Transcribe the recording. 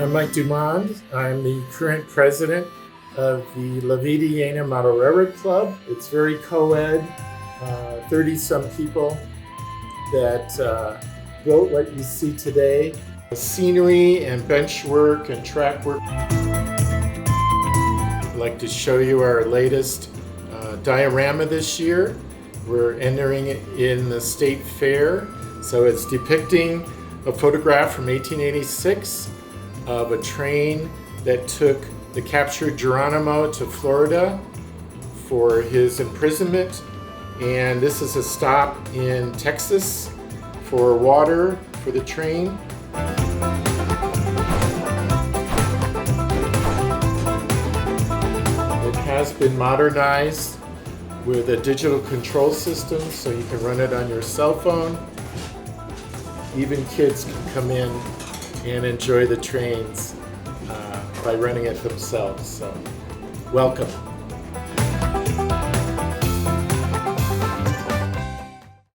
I'm Mike Dumond. I'm the current president of the Vida Llena Model Railroad Club. It's very co-ed, 30-some people that built what you see today. Scenery and bench work and track work. I'd like to show you our latest diorama this year. We're entering it in the State Fair. So it's depicting a photograph from 1886 of a train that took the captured Geronimo to Florida for his imprisonment. And this is a stop in Texas for water for the train. It has been modernized with a digital control system so you can run it on your cell phone. Even kids can come in and enjoy the trains by running it themselves. So, welcome.